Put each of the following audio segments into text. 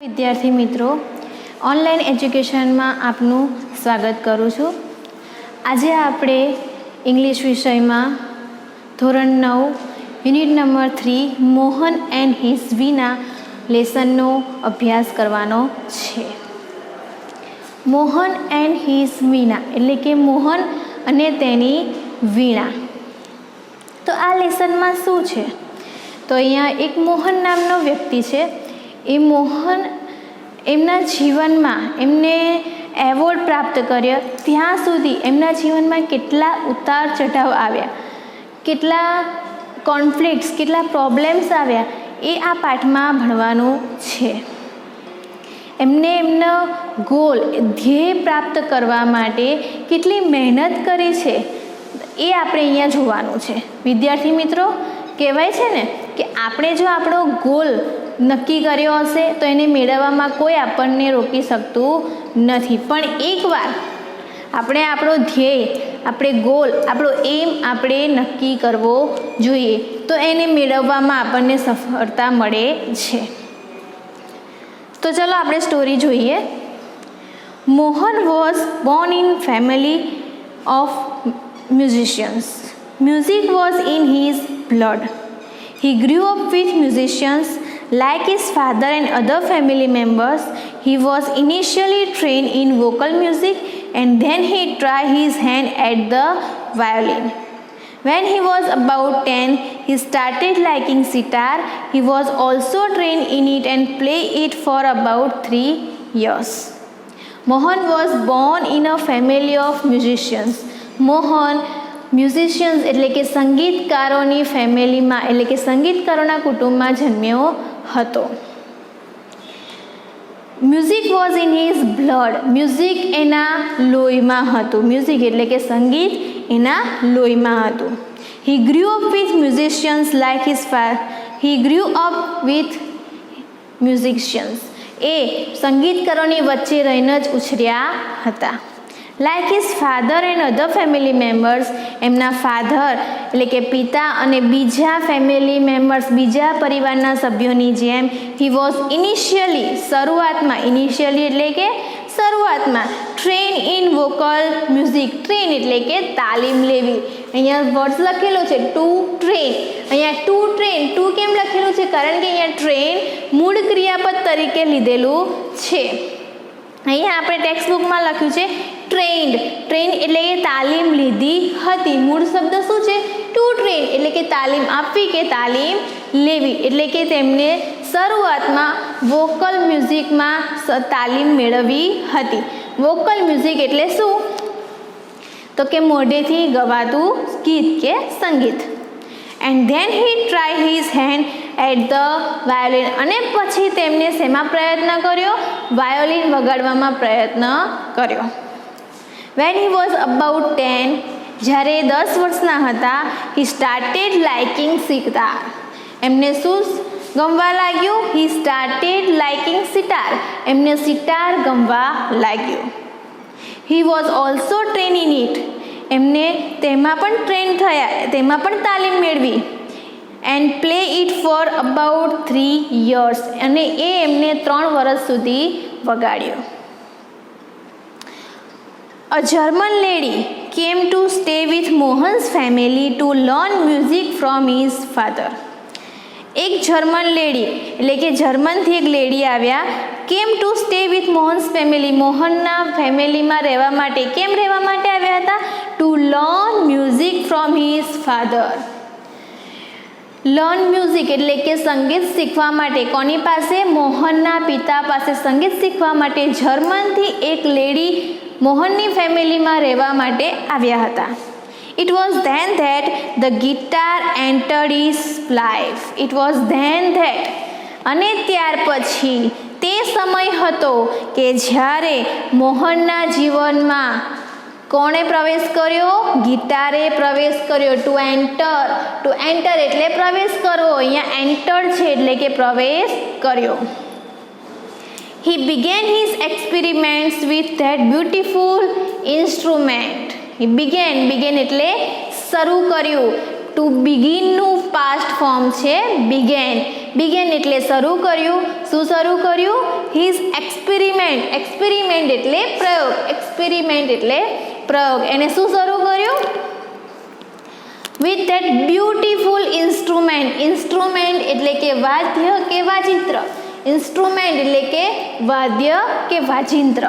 विद्यार्थी मित्रों, online education में आपनु स्वागत करूँ छूँ। आज आपणे इंग्लिश विषय में धोरण 9 unit number 3 Mohan and his Veena लेसननो अभ्यास करवानो छे। मोहन एंड हिज वीणा एटले के मोहन अने तेनी वीणा। तो आ लेसन में शुं छे? तो अहींया एक मोहन नामनो व्यक्ति छे। ए मोहन एमना जीवन में एमने एवोर्ड प्राप्त कर्यो त्यां सुधी एमना जीवन में केटला उतार चढ़ाव आव्या, केटला कॉन्फ्लिक्ट्स, केटला प्रॉब्लम्स आव्या ए आ पाठ में भणवानुं छे। एमने एमनो गोल ध्येय प्राप्त करवा माटे केटली मेहनत करी छे ए आपणे अहींया जोवानुं छे। विद्यार्थी मित्रों, कहेवाय छे ने कि आपणे जो आपणो गोल नक्की कर्यो हशे तो एने मेळववामां कोई आपणने रोकी शकतुं नथी, पण एकवार आपणे आपणो ध्येय, आपणे गोल, आपणो एम आपणे नक्की करवो जोईए तो एने मेळववामां आपणने सफलता मळे छे। तो चलो आपणे स्टोरी जोईए। Mohan was born in family of musicians. Music was in his blood. He grew up with musicians. Like his father and other family members, he was initially trained in vocal music and then he tried his hand at the violin. When he was about 10, he started liking sitar. He was also trained in it and played it for about 3 years. Mohan was born in a family of musicians. Mohan musicians एटले के संगीतकारोनी family में एटले के संगीतकारोना कुटुंब में जन्म्यो हतो। Music was in his blood. Music एना लोही में हतुं. म्यूजिक एटले के संगीत एना लोही में हतुं. He grew up with musicians like his father. He grew up with musicians ए संगीतकारोनी वच्चे रहीने ज उछर्या हता. Like his father and other family members, एमना फाधर एटले के पिता अने बीजा फैमिली मेम्बर्स, बीजा परिवारना सभ्योनी जेम ही वॉज इनिशियली शुरुआत में, इनिशियली एटले के शुरुआत में train in vocal music. Train एटले के तालीम लेवी. अहींया वर्ड्स लखेलो छे टू ट्रेन. अहींया टू ट्रेन, टू केम लखेલું છે? कारण के अहींया ट्रेन मूળ क्रियापद तरीके લીધેલું છે. અહીંયા આપણે ટેક્સ્ટ બુકમાં લખ્યું છે ટ્રેન્ડ. ટ્રેન એટલે કે તાલીમ લીધી હતી. મૂળ શબ્દ શું છે? ટુ ટ્રેન એટલે કે તાલીમ આપવી કે તાલીમ લેવી. એટલે કે તેમને શરૂઆતમાં વોકલ મ્યુઝિકમાં તાલીમ મેળવી હતી. વોકલ મ્યુઝિક એટલે શું? તો કે મોઢેથી ગવાતું ગીત કે સંગીત. And then he try his hand at the violin. અને પછી તેમને શેમાં પ્રયત્ન કર્યો? વાયોલિન વગાડવામાં પ્રયત્ન કર્યો. વેન હી વોઝ અબાઉટ 10, જ્યારે 10 વર્ષના હતા, હી સ્ટાર્ટેડ લાઇકિંગ સિતાર. એમને શું ગમવા લાગ્યું? He started liking sitar. એમને સિતાર ગમવા લાગ્યું. He was also train in it. એમને તેમાં પણ ટ્રેન થયા, તેમાં પણ તાલીમ મેળવી. And play it for about 3 years. અને એ એમને 3 વર્ષ સુધી વગાડ્યો. A German lady came to stay with Mohan's family to learn music from his father. એક જર્મન લેડી એટલે કે જર્મનથી એક લેડી આવ્યા. Came to stay with Mohan's family. મોહનના ફેમિલીમાં રહેવા માટે. કેમ રહેવા માટે આવ્યા હતા? To learn music from his father. Learn music એટલે કે સંગીત શીખવા માટે. કોની પાસે? મોહનના પિતા પાસે સંગીત શીખવા માટે જર્મનથી એક લેડી મોહનની ફેમિલીમાં રહેવા માટે આવ્યા હતા. It was then that the guitar entered his life. It was then that. અને ત્યાર પછી તે સમય હતો કે જ્યારે મોહનના જીવનમાં કોણે પ્રવેશ કર્યો? ગિટારે પ્રવેશ કર્યો. ટુ એન્ટર એટલે પ્રવેશ કરવો. અહીંયા એન્ટર છે એટલે કે પ્રવેશ કર્યો. He began his experiments with that beautiful instrument. He began એટલે શરૂ કર્યું. ટુ બિગિનનું પાસ્ટ ફોર્મ છે began. એટલે શરૂ કર્યું. શું શરૂ કર્યું? હિઝ એક્સપેરિમેન્ટ એટલે પ્રયોગ, એક્સપેરિમેન્ટ એટલે પ્રયોગ. એને શું શરૂ કર્યું? વિથ ધેટ બ્યુટીફુલ ઇન્સ્ટ્રુમેન્ટ એટલે કે વાદ્ય કે વાજિંત્ર, ઇન્સ્ટ્રુમેન્ટ એટલે કે વાદ્ય કે વાજિંત્ર.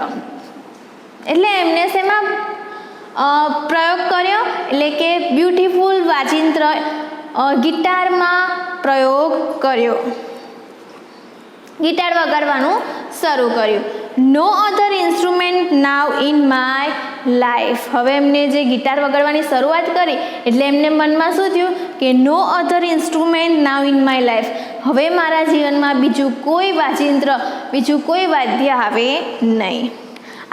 એટલે એમને શેમાં પ્રયોગ કર્યો? એટલે કે બ્યુટીફુલ વાજિંત્ર ગિટારમાં પ્રયોગ કર્યો, ગિટાર વગાડવાનું શરૂ કર્યું. No other instrument now in my life. હવે એમને જે ગિટાર વગાડવાની શરૂઆત કરી એટલે એમને મનમાં શું થયું કે no other instrument now in my life, હવે મારા જીવનમાં બીજું કોઈ વાજિંત્ર, બીજું કોઈ વાદ્ય આવે નહીં.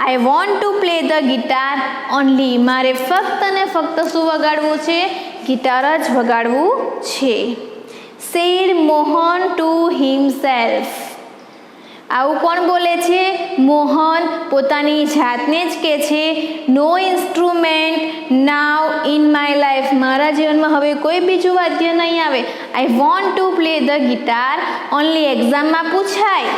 આઈ want to play the guitar only. મારે ફક્ત ને ફક્ત શું વગાડવું છે? ગિટાર જ વગાડવું છે. Said Mohan to himself. આવું કોણ બોલે છે? મોહન પોતાની જાતને જ કહે છે no instrument now in my life, મારા જીવનમાં હવે કોઈ બીજું વાદ્ય નહીં આવે. I want to play the guitar only. એક્ઝામમાં પૂછાય,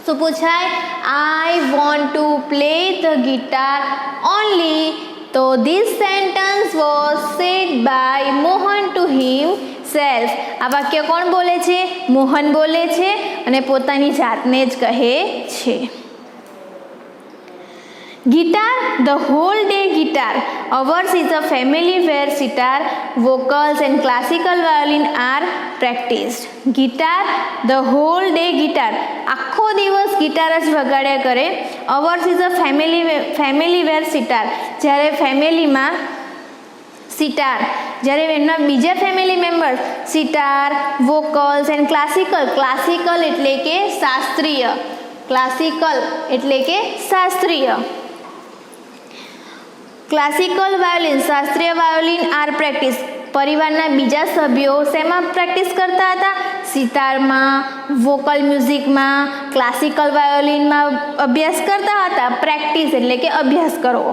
શું પૂછાય? I want to play the guitar only. તો this sentence was said by Mohan to himself. આ વાક્ય કોણ બોલે છે? મોહન બોલે છે અને પોતાની જાતને જ કહે છે. Guitar, the whole day guitar. Ours is a family where sitar, vocals and classical violin are practiced. Guitar, the whole day guitar. આખો દિવસ ગિટાર જ વગાડ્યા કરે. Ours is a family where sitar. જ્યારે ફેમિલીમાં સિતાર, જ્યારે એમના બીજા family members sitar, vocals and classical એટલે કે શાસ્ત્રીય, ક્લાસિકલ એટલે કે શાસ્ત્રીય, ક્લાસિકલ વાયોલિન શાસ્ત્રીય વાયોલિન આર પ્રેક્ટિસ. પરિવારના બીજા સભ્યો શેમાં પ્રેક્ટિસ કરતા હતા? સિતારમાં, વોકલ મ્યુઝિકમાં, ક્લાસિકલ વાયોલિનમાં અભ્યાસ કરતા હતા. પ્રેક્ટિસ એટલે કે અભ્યાસ કરવો.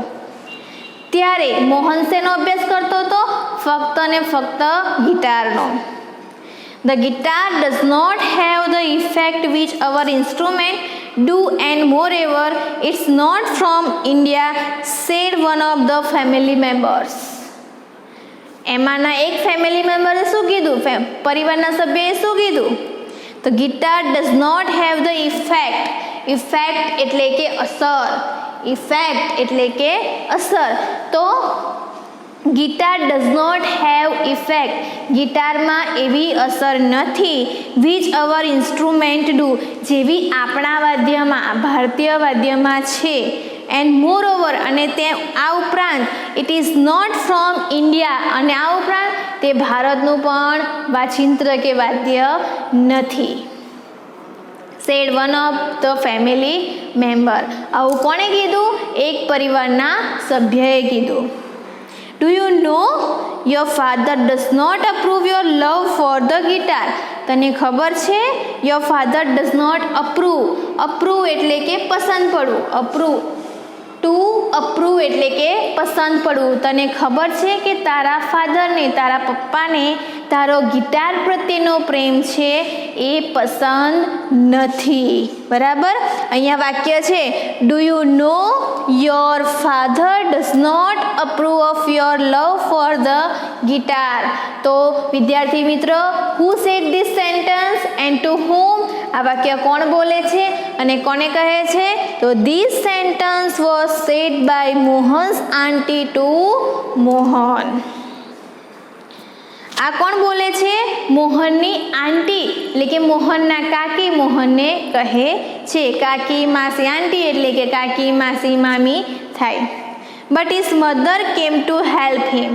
ત્યારે મોહન શેનો અભ્યાસ કરતો હતો? ફક્ત ને ફક્ત ગિટારનો. The guitar does not have the effect which our instrument do, and moreover it's not from India, said one of the family members. એમાંના એક ફેમિલી મેમ્બરે શું કીધું? પરિવારના સભ્યએ શું કીધું? તો guitar does not have the effect. Effect એટલે કે અસર, ઇફેક્ટ એટલે કે અસર. તો guitar does not have effect, ગિટારમાં એવી અસર નથી. વિચ અવર ઇન્સ્ટ્રુમેન્ટ ડુ, જેવી આપણા વાદ્યમાં, ભારતીય વાદ્યમાં છે. એન્ડ મોર ઓવર, અને તે આ ઉપરાંત it is not from India, અને આ ઉપરાંત તે ભારતનું પણ વાજિંત્ર કે વાદ્ય નથી. Said one of the family member. આવું કોણે કીધું? એક પરિવારના સભ્યએ કીધું. Do you know your father does not approve your love for the guitar? તને ખબર છે? Your father does not approve. Approve એટલે કે પસંદ પડવું. Approve. To approve એટલે કે પસંદ પડવું. તને ખબર છે કે તારા ફાધરને, તારા પપ્પાને તારો ગિટાર પ્રત્યેનો પ્રેમ છે એ પસંદ નથી. બરાબર? અહીંયા વાક્ય છે do you know your father does not approve of your love for the guitar. તો વિદ્યાર્થી મિત્રો, who said this sentence and to whom? આ વાક્ય કોણ બોલે છે અને કોને કહે છે? તો this sentence was said by Mohan's aunty to Mohan. આ કોણ બોલે છે? મોહનની આંટી એટલે કે મોહનના કાકી મોહનને કહે છે. કાકી, માસી, આંટી એટલે કે કાકી, માસી, મામી થાય. But his mother came to help him.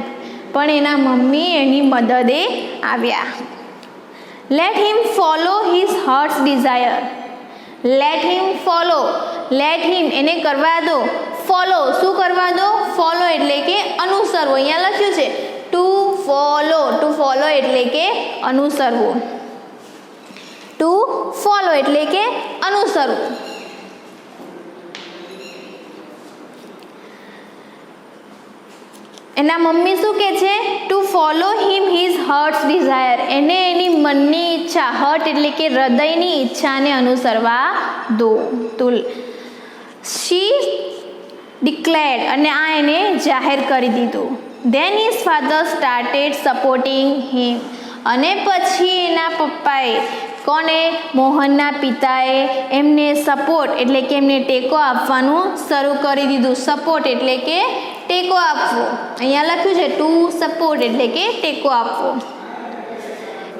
પણ એના મમ્મી એની મદદે આવ્યા. Let him follow his heart's desire. Let him follow, let him એને કરવા દો. ફોલો, શું કરવા દો? ફોલો એટલે કે અનુસરવું. અહીંયા લખ્યું છે ટુ ફોલો. ટુ ફોલો એટલે કે અનુસરવું. ટુ ફોલો એટલે કે અનુસરવું. એના મમ્મી શું કહે છે? To follow him his heart's desire, એને એની મનની ઈચ્છા, હર્ટ એટલે કે હૃદયની ઈચ્છાને અનુસરવા દો. તો શી ડિક્લેર્ડ, અને આ એને જાહેર કરી દીધું. Then his father started supporting him, અને પછી એના પપ્પાએ, કોને? મોહનના પિતાએ એમને સપોર્ટ એટલે કે એમને ટેકો આપવાનું શરૂ કરી દીધું. સપોર્ટ એટલે કે ટેકો આપવો, અહીંયા લખ્યું છે ટુ સપોર્ટ એટલે કે ટેકો આપવો.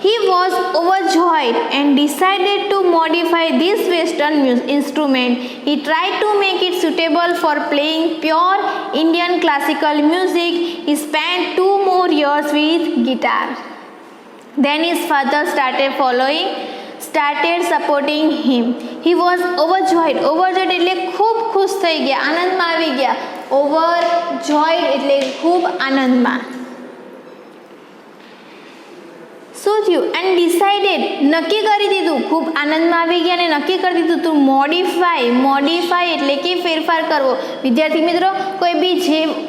He was overjoyed and decided to modify this Western instrument. He tried to make it suitable for playing pure Indian classical music. He spent 2 more years with guitar. Then his father started supporting him. He was overjoyed. Overjoyed એટલે ખૂબ ખુશ થઈ ગયા, આનંદમાં આવી ગયા. Overjoyed એટલે ખૂબ આનંદમાં. શું થયું? એન્ડ ડિસાઇડેડ, નક્કી કરી દીધું, ખૂબ આનંદમાં આવી ગયા અને નક્કી કરી દીધું ટુ મોડિફાઈ એટલે કે ફેરફાર કરવો. વિદ્યાર્થી મિત્રો,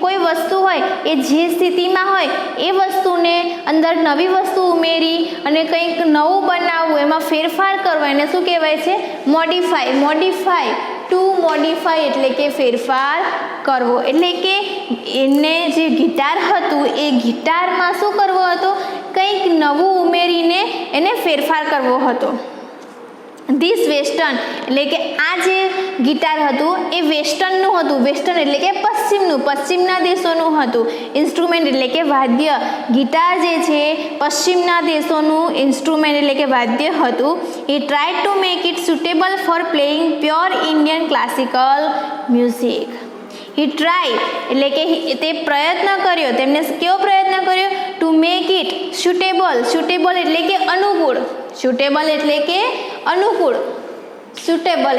કોઈ વસ્તુ હોય એ જે સ્થિતિમાં હોય એ વસ્તુને અંદર નવી વસ્તુ ઉમેરી અને કંઈક નવું બનાવવું, એમાં ફેરફાર કરવો, એને શું કહેવાય છે? મોડિફાઈ. ટુ મોડિફાઈ એટલે કે ફેરફાર કરવો. એટલે કે એને જે ગિટાર હતું એ ગિટારમાં શું કરવો હતો? કંઈક નવું ઉમેરીને એને ફેરફાર કરવો હતો. ધીસ વેસ્ટર્ન એટલે કે આ જે ગિટાર હતું એ વેસ્ટર્નનું હતું. વેસ્ટર્ન એટલે કે પશ્ચિમના દેશોનું હતું. ઇન્સ્ટ્રુમેન્ટ એટલે કે વાદ્ય. ગિટાર જે છે પશ્ચિમના દેશોનું ઇન્સ્ટ્રુમેન્ટ એટલે કે વાદ્ય હતું. He tried to make it suitable for playing pure Indian classical music. He tried એટલે કે તે પ્રયત્ન કર્યો. તેમને કેવો પ્રયત્ન કર્યો? ટુ મેક ઇટ suitable એટલે કે અનુકૂળ. suitable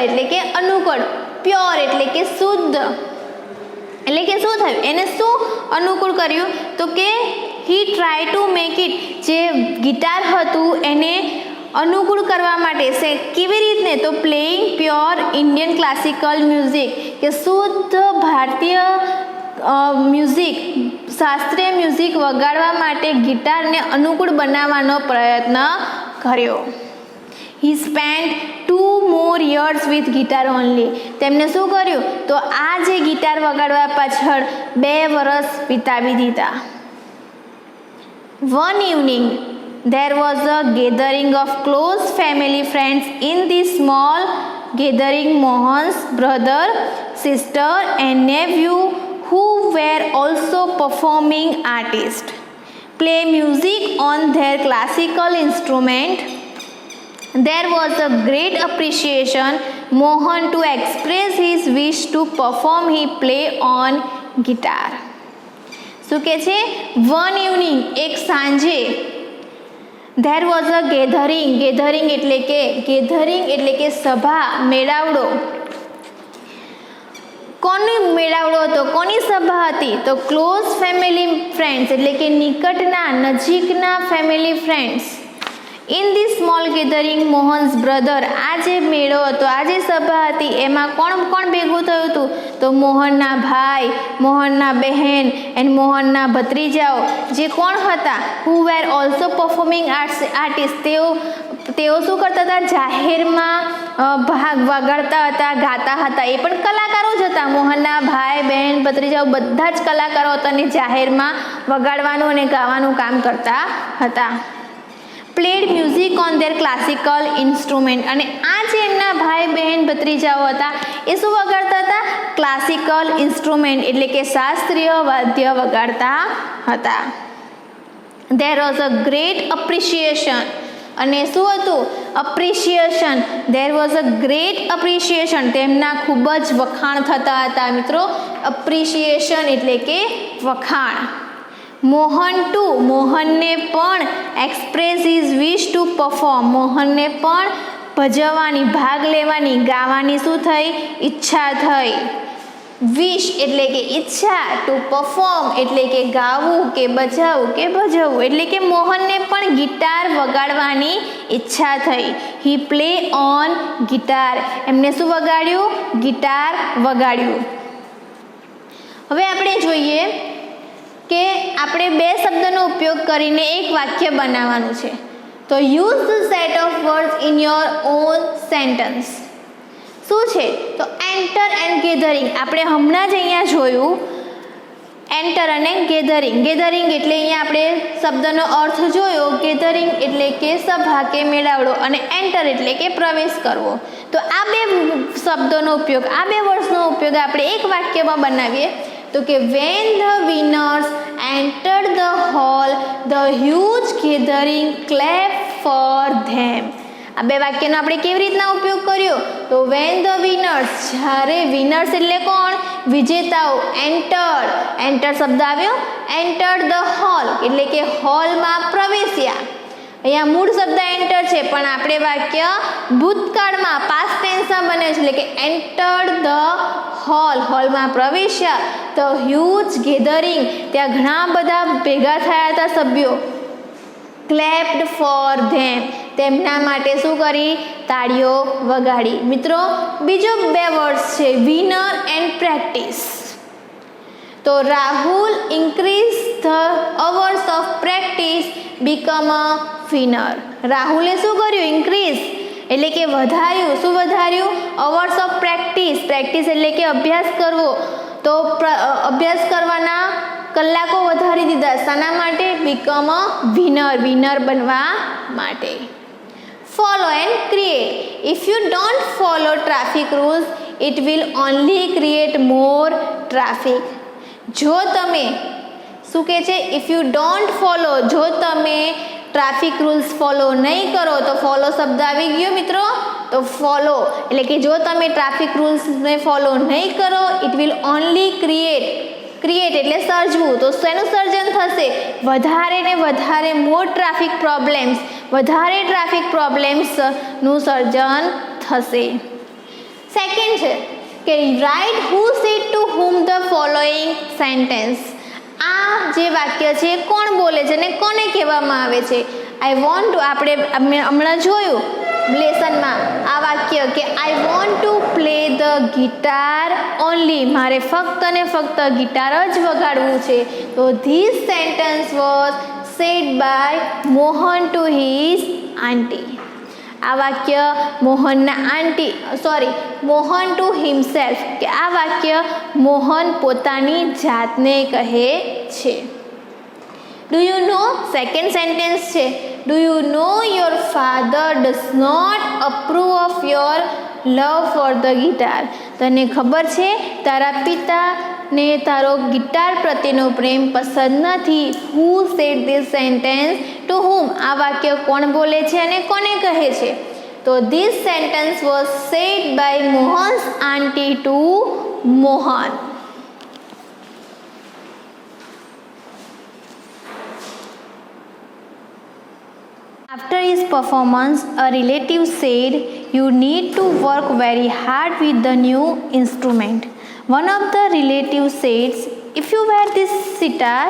એટલે કે અનુકૂળ. પ્યોર એટલે કે શુદ્ધ. એટલે કે શું થયું? એને શું અનુકૂળ કર્યું? તો કે he tried to make it, જે ગિટાર હતું એને અનુકૂળ કરવા માટે કેવી રીતને? તો playing pure Indian classical music, કે શુદ્ધ ભારતીય મ્યુઝિક, શાસ્ત્રીય મ્યુઝિક વગાડવા માટે ગિટારને અનુકૂળ બનાવવાનો પ્રયત્ન કર્યો. He spent 2 more years with guitar only. તેમણે શું કર્યું? તો આ જે ગિટાર વગાડવા પાછળ 2 વર્ષ વિતાવી દીધા. One evening there was a gathering of close family friends. In this small gathering, Mohan's brother, sister and nephew, who were also performing artists, play music on their classical instrument. There was a great appreciation. Mohan, to express his wish to perform, he play on guitar. શું કહે છે? One evening, એક સાંજે, there was a gathering એટલે કે સભા, મેળાવડો. કોની મેળાવડો હતો? કોની સભા હતી? તો ક્લોઝ ફેમિલી ફ્રેન્ડ્સ એટલે કે નજીકના family friends. In this small gathering, Mohan's brother, આ જે મેળો હતો, આ જે સભા હતી, એમાં કોણ ભેગું થયું હતું? તો મોહનના ભાઈ, મોહનના બહેન એન્ડ મોહનના ભત્રીજાઓ, જે કોણ હતા? હુ વેર ઓલ્સો પરફોર્મિંગ આર્ટિસ્ટ, તેઓ શું કરતા હતા? જાહેરમાં ભાગ વગાડતા હતા, ગાતા હતા. એ પણ કલાકારો જ હતા. મોહનના ભાઈ, બહેન, ભત્રીજાઓ બધા જ કલાકારો હતા અને જાહેરમાં વગાડવાનું અને ગાવાનું કામ કરતા હતા. Played music on there classical instrument, અને આ જે એમના ભાઈ, બહેન, ભત્રીજાઓ હતા એ શું વગાડતા હતા? ક્લાસિકલ ઇન્સ્ટ્રુમેન્ટ એટલે કે શાસ્ત્રીય વાદ્ય વગાડતા હતા. ધેર વોઝ અ ગ્રેટ અપ્રિશિએશન, અને શું હતું? અપ્રિશિએશન. ધેર વોઝ અ ગ્રેટ અપ્રિશિએશન, તેમના ખૂબ જ વખાણ થતા હતા. મિત્રો, અપ્રિશિએશન એટલે કે વખાણ. મોહનને પણ express his wish to perform, મોહનને પણ ભજવવાની, ભાગ લેવાની, ગાવાની શું થઈ? ઈચ્છા થઈ. વિશ એટલે કે ઈચ્છા, ટુ પરફોર્મ એટલે કે ગાવું કે બજાવવું કે ભજવવું, એટલે કે મોહનને પણ ગિટાર વગાડવાની ઈચ્છા થઈ. હી પ્લે ઓન ગિટાર, એમને શું વગાડ્યું? ગિટાર વગાડ્યું. હવે આપણે જોઈએ કે આપણે બે શબ્દનો ઉપયોગ કરીને એક વાક્ય બનાવવાનું છે. તો use the set of words in your on sentence. શું છે? તો એન્ટર એન્ડ ગેધરિંગ. આપણે હમણાં જ અહીંયા જોયું એન્ટર અને ગેધરિંગ. ગેધરિંગ એટલે અહીંયા આપણે શબ્દનો અર્થ જોયો. ગેધરિંગ એટલે કે સભા કે મેળાવડો અને એન્ટર એટલે કે પ્રવેશ કરવો. તો આ બે શબ્દોનો ઉપયોગ, આ બે વર્ડ્સનો ઉપયોગ આપણે એક વાક્યમાં બનાવીએ તો કે when the winners entered the hall the huge gathering clap for them. આ બે વાક્યનો આપણે કેવી રીતના ઉપયોગ કર્યો? તો વેન ધ વિનર્સ, જ્યારે વિનર્સ એટલે કોણ? વિજેતાઓ. એન્ટર શબ્દ આવ્યો. એન્ટર્ડ ધ હોલ એટલે કે હોલમાં પ્રવેશ્યા. અહીંયા મૂળ શબ્દ એન્ટર છે પણ આપણે વાક્ય ભૂતકાળમાં પાસ્ટ ટેન્સમાં બને છે એટલે કે એન્ટર્ડ ધ હોલમાં પ્રવેશ્યા. ધ હ્યુજ ગેધરિંગ, ત્યાં ઘણા બધા ભેગા થયા હતા સભ્યો. ક્લેપ્ડ ફોર ધેમ, તેમના માટે શું કરી? તાળીઓ વગાડી. મિત્રો બીજો બે વર્ડ્સ છે વિનર એન્ડ પ્રેક્ટિસ. તો Rahul increase the hours of practice become a winner. રાહુલે શું કર્યું? ઇન્ક્રીઝ એટલે કે વધાર્યું. શું વધાર્યું? Hours of practice. પ્રેક્ટિસ એટલે કે અભ્યાસ કરવો. તો અભ્યાસ કરવાના કલાકો વધારી દીધા. શાના માટે? બીકમ અ વિનર બનવા માટે. Follow and create. If you don't follow traffic rules it will only create more traffic. જો તમે શું કહે છે? ઇફ યુ ડોન્ટ ફોલો, જો તમે ટ્રાફિક રૂલ્સ ફોલો નહીં કરો. તો ફોલો શબ્દ આવી ગયો મિત્રો. તો ફોલો એટલે કે જો તમે ટ્રાફિક રૂલ્સને ફોલો નહીં કરો ઇટ વિલ ઓનલી ક્રિએટ એટલે સર્જવું. તો શેનું સર્જન થશે? વધારે ને વધારે મોર ટ્રાફિક પ્રોબ્લેમ્સ, વધારે ટ્રાફિક પ્રોબ્લેમ્સનું સર્જન થશે. સેકન્ડ છે કે write who said two whom the following sentence. આ જે વાક્ય છે કોણ બોલે છે અને કોને કહેવામાં આવે છે? આઈ વોન્ટ ટુ, આપણે હમણાં જોયું લેસનમાં આ વાક્ય કે I want to play the guitar only, મારે ફક્ત ને ફક્ત ગિટાર જ વગાડવું છે. તો this sentence was said by Mohan to his aunty. આ વાક્ય મોહન ટુ હિમસેલ્ફ, કે આ વાક્ય મોહન પોતાની જાતને કહે છે. Do you know? Second sentence છે do you know your father does not approve of your love for the guitar. તને ખબર છે તારા પિતાને તારો ગિટાર પ્રત્યેનો પ્રેમ પસંદ નથી. Who said this sentence to whom. આ વાક્ય કોણ બોલે છે અને કોને કહે છે? તો this sentence was said by Mohan's aunty to Mohan. After his performance, a relative said, "You need to work very hard with the new instrument." One of the relatives said, "If you were this sitar,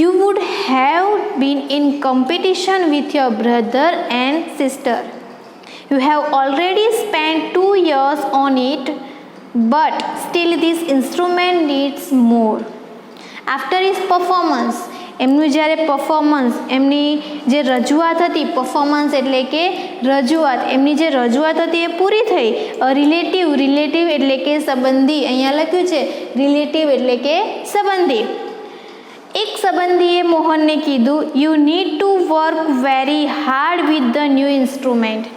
you would have been in competition with your brother and sister. You have already spent 2 years on it, but still this instrument needs more." After his performance, એમનું જ્યારે performance, એમની જે રજૂઆત હતી, performance એટલે કે રજૂઆત, એમની જે રજૂઆત હતી એ પૂરી થઈ. રિલેટિવ એટલે કે સંબંધી, અહીંયા લખ્યું છે રિલેટિવ એટલે કે સંબંધી. એક સંબંધીએ મોહનને કીધું you need to work very hard with the new instrument,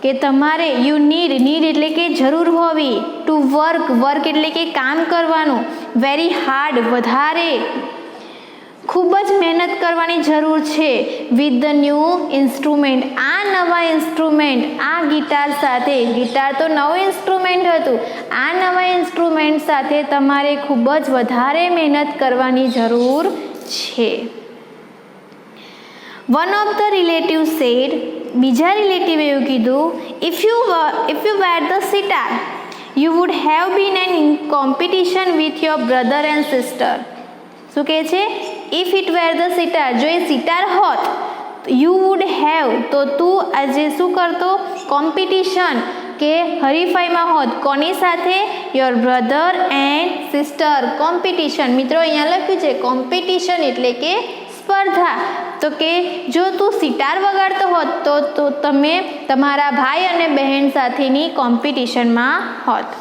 કે તમારે યુ નીડ એટલે કે જરૂર હોવી, ટુ વર્ક એટલે કે કામ કરવાનું, વેરી હાર્ડ વધારે, ખૂબ જ મહેનત કરવાની જરૂર છે, વિથ ધ ન્યૂ ઇન્સ્ટ્રુમેન્ટ આ નવા ઇન્સ્ટ્રુમેન્ટ, આ ગિટાર સાથે, ગિટાર તો નવું ઇન્સ્ટ્રુમેન્ટ હતું, આ નવા ઇન્સ્ટ્રુમેન્ટ સાથે તમારે ખૂબ જ વધારે મહેનત કરવાની જરૂર છે. One of the relative said, બીજા રિલેટિવે એવું કીધું, if you were the sitar you would have been an in competition with your brother and sister. શું કહે છે? If it were the sitar, જો એ સિતાર હોત, યુ વુડ હેવ, તો તું આજે શું કરતો? કોમ્પિટિશન, કે હરીફાઈમાં હોત કોની સાથે? Your brother and sister. Competition. મિત્રો અહીંયા લખ્યું છે કોમ્પિટિશન એટલે કે સ્પર્ધા. તો કે જો તું સિતાર વગાડતો હોત તો તમે તમારા ભાઈ અને બહેન સાથેની કોમ્પિટિશનમાં હોત.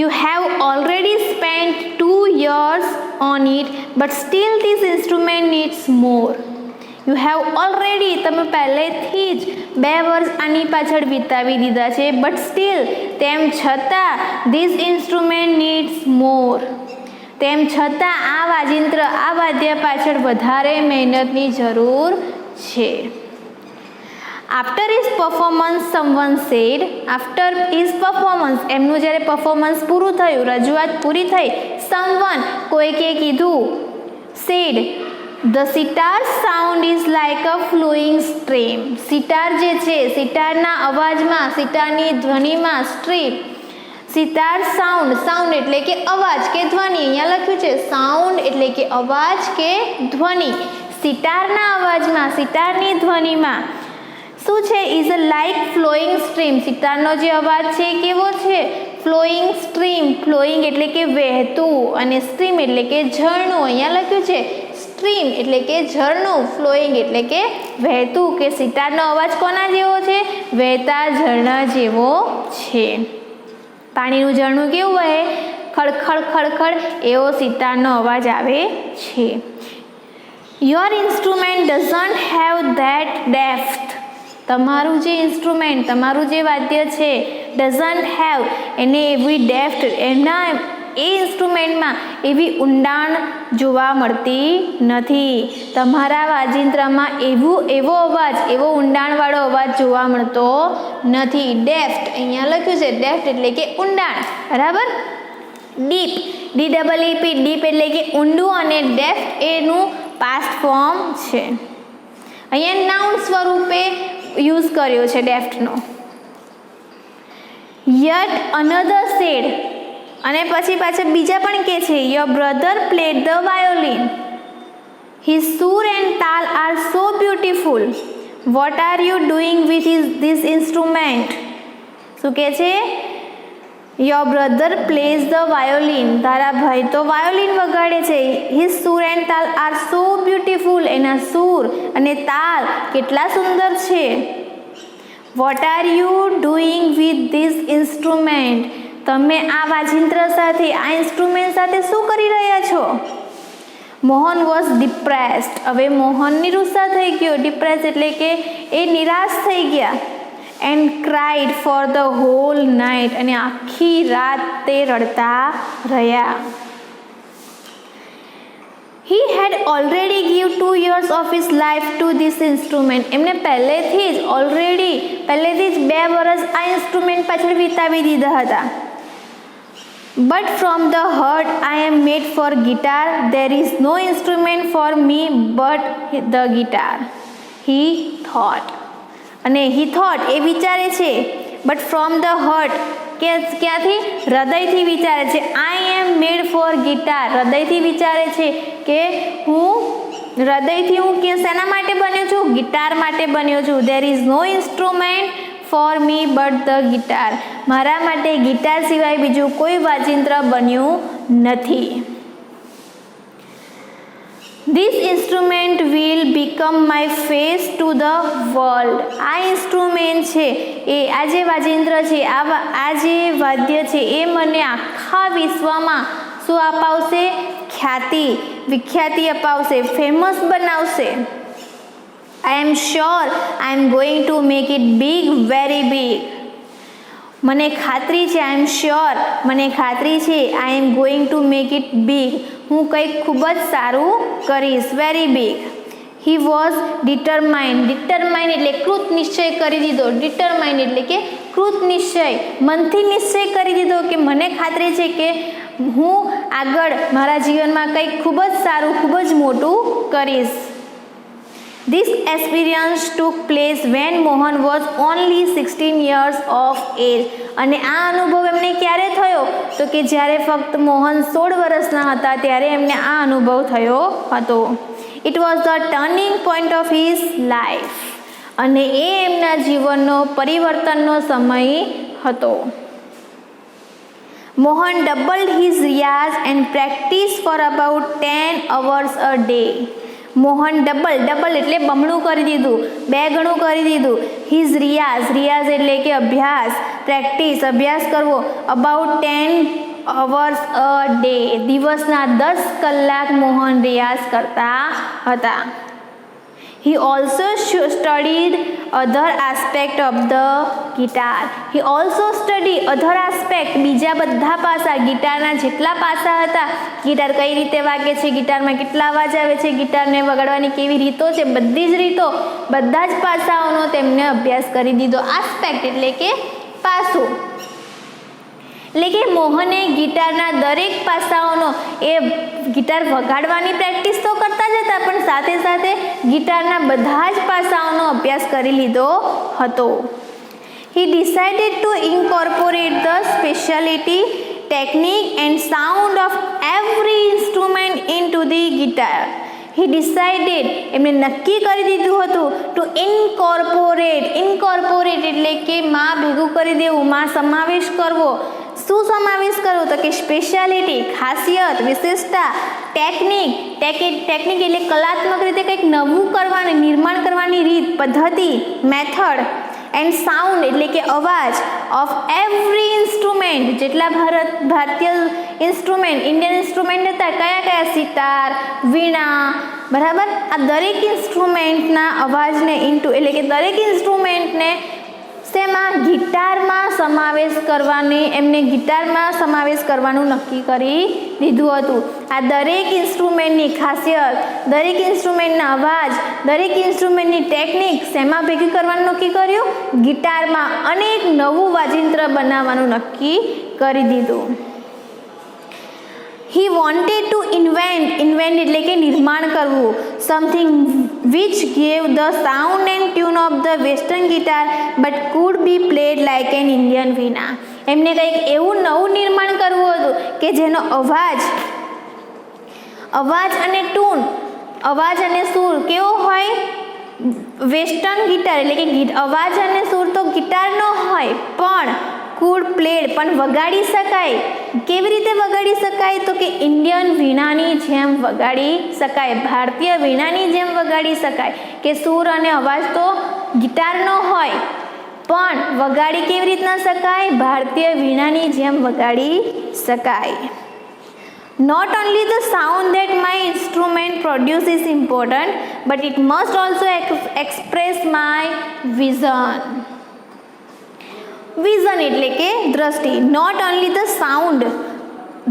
You have already spent 2 years on it, but still this instrument needs more. You have already, તમે પહેલેથી જ 2 વર્ષ આની પાછળ વિતાવી દીધા છે, but still, તેમ છતાં this instrument needs more. તેમ છતાં આ વાદ્ય પાછળ વધારે મહેનતની જરૂર છે. After his performance, someone said, after his performance, એમનું જ્યારે પરફોર્મન્સ પૂરું થયું, રજૂઆત પૂરી થઈ, someone, કોઈકે કીધું, said, the sitar sound is like a flowing stream. Sitar જે છે, સિતારના અવાજમાં, સિતારની ધ્વનિમાં સ્ટ્રીમ. સિતાર સાઉન્ડ એટલે કે અવાજ કે ધ્વનિ. અહીંયા લખ્યું છે સાઉન્ડ એટલે કે અવાજ કે ધ્વનિ. સિતારના અવાજમાં, સિતારની ધ્વનિમાં શું છે? Is a like flowing stream. સિતારનો જે અવાજ છે કેવો છે? Flowing stream. ફ્લોઈંગ એટલે કે વહેતું અને સ્ટ્રીમ એટલે કે ઝરણું. અહીંયા લખ્યું છે સ્ટ્રીમ એટલે કે ઝરણું, ફ્લોઈંગ એટલે કે વહેતું. કે સિતારનો અવાજ કોના જેવો છે? વહેતા ઝરણા જેવો છે. પાણીનું ઝરણું કેવું વહે? ખડખડ ખડખડ એવો સિતારનો અવાજ આવે છે. Your instrument doesn't have that depth. તમારું જે ઇન્સ્ટ્રુમેન્ટ, તમારું જે વાદ્ય છે, ડઝન્ટ હેવ, એને એવી ડેપ્થ, એ ઇન્સ્ટ્રુમેન્ટમાં એવી ઊંડાણ જોવા મળતી નથી. તમારા વાજિંત્રમાં એવો અવાજ, એવો ઊંડાણવાળો અવાજ જોવા મળતો નથી. ડેપ્થ અહીંયા લખ્યું છે, ડેપ્થ એટલે કે ઊંડાણ. બરાબર? ડીપ, DEEP, ડીપ એટલે કે ઊંડું અને ડેપ્થ એનું પાસ્ટ ફોર્મ છે. અહીંયા નાઉન સ્વરૂપે યુઝ કર્યો છે ડેપ્થનો. યટ અનધર સેડ, અને પછી પાછા બીજા પણ કે છે, your brother played the violin. His સૂર એન્ડ તાલ are so beautiful. What are you doing with this instrument? શું કહે છે? Your brother plays the violin. તારા ભાઈ તો વાયોલિન વગાડે છે. હિઝ સૂર એન્ડ તાલ આર સો બ્યુટીફુલ. એના સૂર અને તાલ કેટલા સુંદર છે. What are you doing with this instrument? તમે આ વાજિંત્ર સાથે, આ ઇન્સ્ટ્રુમેન્ટ સાથે શું કરી રહ્યા છો? Mohan was depressed. હવે મોહન નિરુત્સાહ થઈ ગયો. ડિપ્રેસ એટલે કે એ નિરાશ થઈ ગયા. And cried for the whole night. અને આખી રાત તે રડતા રહ્યા. He had already give 2 years of his life to this instrument. એમને પહેલેથી જ 2 વર્ષ આ ઇન્સ્ટ્રુમેન્ટ પાછળ વિતાવી દીધા હતા. But from the heart I am made for guitar. There is no instrument for me but the guitar. He thought. અને હી થોટ એ વિચારે છે, બટ ફ્રોમ ધ હર્ટ કે ક્યાંથી? હૃદયથી વિચારે છે. આઈ એમ મેડ ફોર ગિટાર. હૃદયથી વિચારે છે કે હૃદયથી હું શેના માટે બન્યો છું? ગિટાર માટે બન્યો છું. There is no instrument for me but the guitar. મારા માટે ગિટાર સિવાય બીજું કોઈ વાજિંત્ર બન્યું નથી. This instrument will become my face to the world. આ ઇન્સ્ટ્રુમેન્ટ છે, એ આ જે વાજિંત્ર છે, આ જે વાદ્ય છે, એ મને આખા વિશ્વમાં શું અપાવશે? વિખ્યાતિ અપાવશે, ફેમસ બનાવશે. I am sure I am going to make it big, very big. મને ખાતરી છે, I am sure, મને ખાતરી છે, I am going to make it big. હું કંઈક ખૂબ જ સારું કરીશ, very big. He was determined. determined એટલે કૃત નિશ્ચય કરી દીધો. determined એટલે કે કૃત નિશ્ચય, મનથી નિશ્ચય કરી દીધો કે મને ખાતરી છે કે હું આગળ મારા જીવનમાં કંઈક ખૂબ જ સારું, ખૂબ જ મોટું કરીશ. This experience took place when Mohan was only 16 years of age. અને આ અનુભવ એમને ક્યારે થયો? તો કે જ્યારે ફક્ત મોહન 16 વર્ષના હતા ત્યારે એમને આ અનુભવ થયો હતો. It was the turning point of his life. અને એ એમના જીવનનો પરિવર્તનનો સમય હતો. મોહન ડબલ્ડ હિઝ રિયાઝ and practice for about 10 hours a day. Mohan double એટલે બમણું કરી દીધું, 2 ગણું કરી દીધું. હિઝ રિયાઝ એટલે કે અભ્યાસ, પ્રેક્ટિસ અભ્યાસ કરવો. અબાઉટ 10 hours a day દિવસના 10 કલાક મોહન રિયાઝ કરતા હતા. He also studied other aspect of the guitar. He also studied other aspect બીજા બધા પાસા, ગિટારના જેટલા પાસા હતા, ગિટાર કઈ રીતે વાગે છે, ગિટારમાં કેટલા અવાજ આવે છે, ગિટારને વગાડવાની કેવી રીતો છે, બધી જ રીતો, બધા જ પાસાઓનો તેમને અભ્યાસ કરી દીધો. આસ્પેક્ટ એટલે કે પાસું, એટલે કે મોહને ગિટારના દરેક પાસાઓનો એ ગિટાર વગાડવાની પ્રેક્ટિસ તો કરતા જ હતા, પણ સાથે સાથે ગિટારના બધા જ પાસાઓનો અભ્યાસ કરી લીધો હતો. He decided to incorporate the specialty, technique and sound of every instrument into the guitar. He decided એમણે નક્કી કરી દીધું હતું to incorporate એટલે કે માં ભેગું કરી દેવું, માં સમાવેશ કરવો. શું સમાવેશ કરવો? તો કે સ્પેશિયાલિટી, ખાસિયત, વિશેષતા, ટેકનિક એટલે કલાત્મક રીતે કંઈક નવું કરવાની, નિર્માણ કરવાની રીત, પદ્ધતિ, મેથડ, એન્ડ સાઉન્ડ એટલે કે અવાજ ઓફ એવરી ઇન્સ્ટ્રુમેન્ટ, જેટલા ભારતીય ઇન્સ્ટ્રુમેન્ટ, ઇન્ડિયન ઇન્સ્ટ્રુમેન્ટ હતા, કયા સિતાર, વીણા, બરાબર, આ દરેક ઇન્સ્ટ્રુમેન્ટના અવાજને એટલે કે દરેક ઇન્સ્ટ્રુમેન્ટને તેમાં ગિટારમાં સમાવેશ કરવાની, એમને ગિટારમાં સમાવેશ કરવાનું નક્કી કરી દીધું હતું. આ દરેક ઇન્સ્ટ્રુમેન્ટની ખાસિયત, દરેક ઇન્સ્ટ્રુમેન્ટના અવાજ, દરેક ઇન્સ્ટ્રુમેન્ટની ટેકનિક શેમાં ભેગી કરવાનું નક્કી કર્યું? ગિટારમાં, અને એક નવું વાજિંત્ર બનાવવાનું નક્કી કરી દીધું. He wanted to invent એટલે કે નિર્માણ કરવું, something which gave the sound and tune of the western guitar but could be played like an Indian veena. એમને કંઈક એવું નવું નિર્માણ કરવું હતું કે જેનો અવાજ અને ટૂન, અવાજ અને સૂર કેવો હોય? વેસ્ટર્ન ગિટાર એટલે કે અવાજ અને સૂર તો ગિટારનો હોય, પણ કુડ પ્લેડ પણ વગાડી શકાય. કેવી રીતે વગાડી શકાય? તો કે ઇન્ડિયન વીણાની જેમ વગાડી શકાય, ભારતીય વીણાની જેમ વગાડી શકાય, કે સૂર અને અવાજ તો ગિટારનો હોય, પણ વગાડી કેવી રીતના શકાય? ભારતીય વીણાની જેમ વગાડી શકાય. Not only the sound that my instrument produces is important, but it must also express my vision. Vision એટલે કે દ્રષ્ટિ. Not only the sound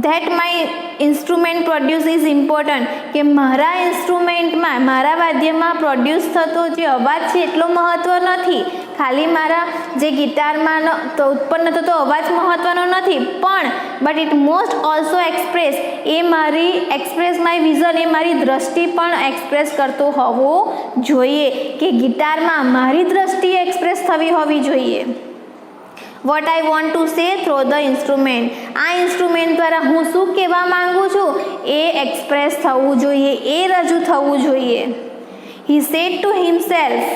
that my instrument produce is important, કે મારા ઇન્સ્ટ્રુમેન્ટમાં, મારા વાદ્યમાં પ્રોડ્યુસ થતો જે અવાજ છે એટલો મહત્ત્વ નથી, ખાલી મારા જે ગિટારમાં ઉત્પન્ન થતો અવાજ મહત્ત્વનો નથી, પણ but it most also express my vision, એ મારી દ્રષ્ટિ પણ એક્સપ્રેસ કરતો હોવો જોઈએ, કે ગિટારમાં મારી દ્રષ્ટિ એક્સપ્રેસ થવી હોવી જોઈએ. What I want to say throw the instrument, આ ઇન્સ્ટ્રુમેન્ટ દ્વારા હું શું કહેવા માંગુ છું એ એક્સપ્રેસ થવું જોઈએ, એ રજૂ થવું જોઈએ. He said to himself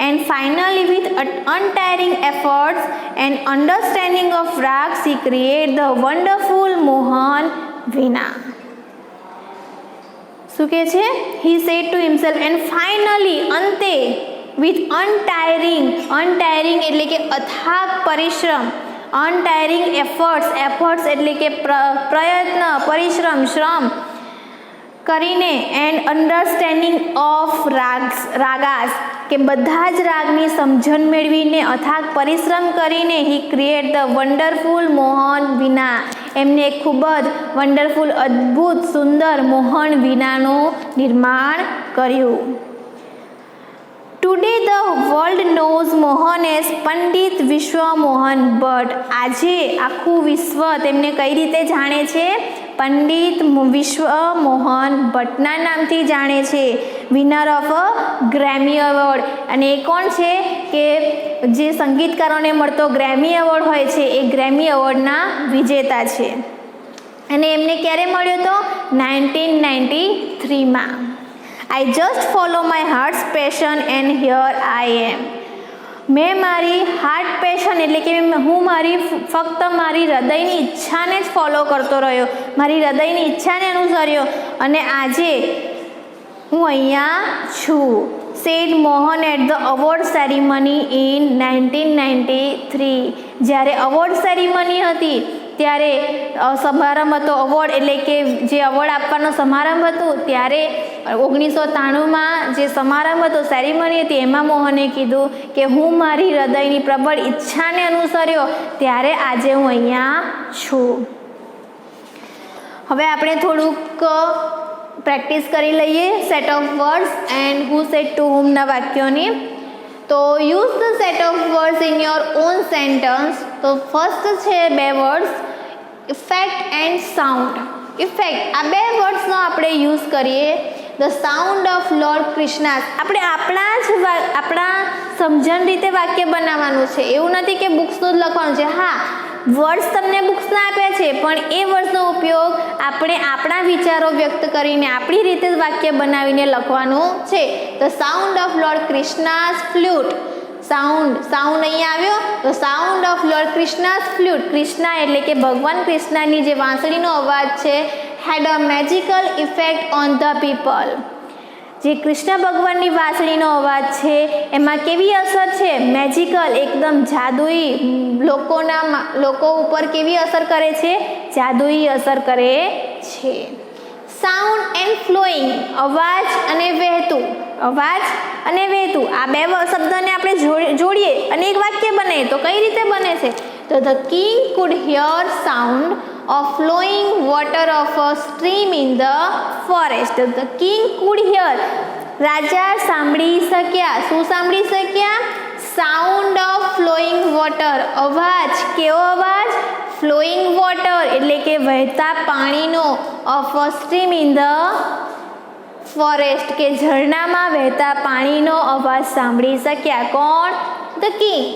and finally with untiring efforts and understanding of rags he created the wonderful Mohan Veena. શું કહે છે? He said to himself and finally, અંતે, with untiring એટલે કે અથાગ પરિશ્રમ, untiring efforts એટલે કે પ્રયત્ન, પરિશ્રમ, શ્રમ કરીને, એન્ડ અન્ડરસ્ટેન્ડિંગ ઓફ રાગાસ, કે બધા જ રાગની સમજણ મેળવીને, અથાગ પરિશ્રમ કરીને, હી ક્રિએટ ધ વન્ડરફુલ મોહન વીણા, એમને ખૂબ જ વન્ડરફુલ, અદ્ભુત, સુંદર મોહન વીણાનું નિર્માણ કર્યું. Today the world knows Mohan as Pandit Vishwa Mohan Bhatt. આજે આખું વિશ્વ તેમને કઈ રીતે જાણે છે? પંડિત વિશ્વ મોહન ભટ્ટના નામથી જાણે છે. વિનર ઓફ ગ્રેમી એવોર્ડ, અને એ કોણ છે? કે જે સંગીતકારોને મળતો ગ્રેમી એવોર્ડ હોય છે, એ ગ્રેમી એવોર્ડના વિજેતા છે. અને એમને ક્યારે મળ્યો હતો? 1993માં. I just follow my heart's passion and here I am. મેં મારી હાર્ટ પેશન એટલે કે હું ફક્ત મારી હૃદયની ઈચ્છાને જ ફોલો કરતો રહ્યો, મારી હૃદયની ઈચ્છાને અનુસર્યો અને આજે હું અહીંયા છું. Said Mohan at the award ceremony in 1993. જ્યારે અવોર્ડ સેરેમની હતી ત્યારે સમારંભ હતો, અવોર્ડ એટલે કે જે અવોર્ડ આપવાનો સમારંભ હતું ત્યારે 1993માં જે સમારંભ હતો, સેરેમની હતી, એમાં મોહને કીધું કે હું મારી હૃદયની પ્રબળ ઈચ્છાને અનુસર્યો ત્યારે આજે હું અહીંયા છું. હવે આપણે થોડુંક પ્રેક્ટિસ કરી લઈએ set of words and who said to હુમના વાક્યોની. તો use the set of words in your own sentence. તો ફર્સ્ટ છે બે words, effect and sound. Effect, આ બે વર્ડ્સનો આપણે યુઝ કરીએ. The sound of lord Krishna. આપણે આપણા સમજણ રીતે વાક્ય બનાવવાનું છે, એવું નથી કે બુક્સનું જ લખવાનું છે. હા, વર્ડ્સ તમને બુક્સના આપ્યા છે, પણ એ વર્ડ્સનો ઉપયોગ આપણે આપણા વિચારો વ્યક્ત કરીને આપણી રીતે જ વાક્ય બનાવીને લખવાનું છે. The sound of lord Krishna's flute. Sound અહીંયા આવ્યો, તો sound of lord Krishna's flute. Krishna એટલે કે ભગવાન કૃષ્ણની જે વાંસળીનો અવાજ છે, had a magical effect on the people. જે કૃષ્ણ ભગવાનની વાંસળીનો અવાજ છે એમાં કેવી અસર છે? મેજિકલ, એકદમ જાદુઈ. લોકો ઉપર કેવી અસર કરે છે? જાદુઈ અસર કરે છે. સાઉન્ડ એન્ડ ફ્લોઈંગ, અવાજ અને વહેતું. અવાજ અને વહેતું, આ બે શબ્દોને આપણે જોડીએ અને એક વાક્ય બને તો કઈ રીતે બને છે? તો the king food here sound of flowing water of a stream in the forest. The king could hear. રાજા સાંભળી શક્યા. શું સાંભળી શક્યા? Sound of flowing water. અવાજ, કેવો અવાજ? ફ્લોઈંગ વોટર એટલે કે વહેતા પાણીનો. Of a stream in the forest કે ઝરણામાં વહેતા પાણીનો અવાજ સાંભળી શક્યા. કોણ? The king.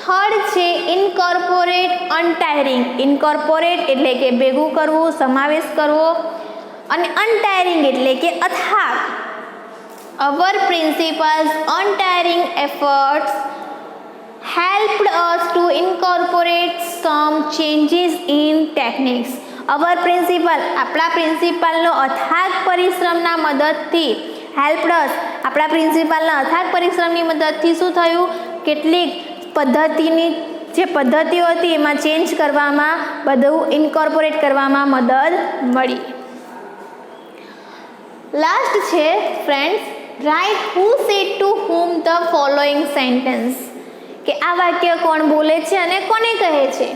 થર્ડ છે ઇન્કોર્પોરેટ અનટાયરિંગ. ઇન્કોર્પોરેટ એટલે કે ભેગું કરવું, સમાવેશ કરવો, અને અનટાયરિંગ એટલે કે અથાગ. Our principal's untiring efforts helped us to incorporate some changes in techniques. Our principal, આપણા પ્રિન્સિપલનો અથાગ પરિશ્રમના મદદથી, helped us, આપણા પ્રિન્સિપલના અથાગ પરિશ્રમની મદદથી શું થયું? કેટલીક પદ્ધતિની જે પદ્ધતિઓ હતી એમાં ચેન્જ કરવામાં, બધું ઇન્કોર્પોરેટ કરવામાં મદદ મળી. લાસ્ટ છે friends, write who said two whom the following sentence. કે આ વાક્ય કોણ બોલે છે અને કોને કહે છે?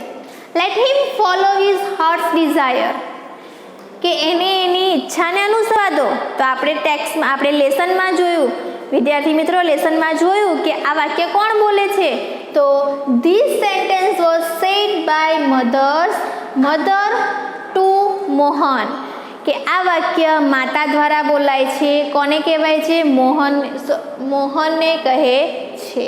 Let him follow his heart's desire. કે એને એની ઈચ્છાને અનુસરવા દો. તો આપણે લેસનમાં જોયું, વિદ્યાર્થી મિત્રો લેસનમાં જોયું કે આ વાક્ય કોણ બોલે છે? તો this sentence was said by mother to Mohan. કે આ વાક્ય માતા દ્વારા બોલાય છે. કોને કહેવાય છે? મોહનને કહે છે.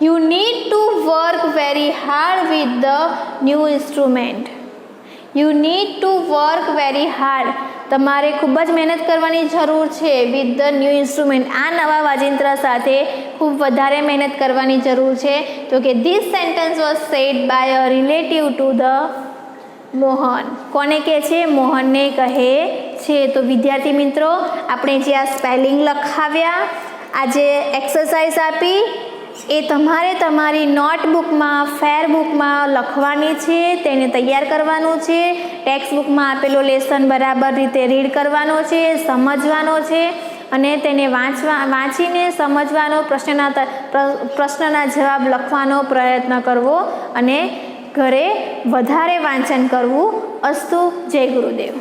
You need to work very hard with the new instrument. You need to work very hard. તમારે ખૂબ જ મહેનત કરવાની જરૂર છે. વિથ ધ ન્યૂ ઇન્સ્ટ્રુમેન્ટ, આ નવા વાજિંત્ર સાથે ખૂબ વધારે મહેનત કરવાની જરૂર છે. તો કે this sentence was said by a relative to the Mohan. કોને કહે છે? મોહનને કહે છે. તો વિદ્યાર્થી મિત્રો, આપણે જે આ સ્પેલિંગ લખાવ્યા, આ જે એક્સરસાઇઝ આપી, એ તમારે તમારી નોટબુકમાં, ફેર બુકમાં લખવાની છે. તેને તૈયાર કરવાનું છે. ટેક્સ્ટબુકમાં આપેલો લેસન બરાબર રીતે રીડ કરવાનો છે, સમજવાનો છે, અને તેને વાંચીને સમજવાનો, પ્રશ્નના જવાબ લખવાનો પ્રયત્ન કરવો અને ઘરે વધારે વાંચન કરવું. અસ્તુ. જય ગુરુદેવ.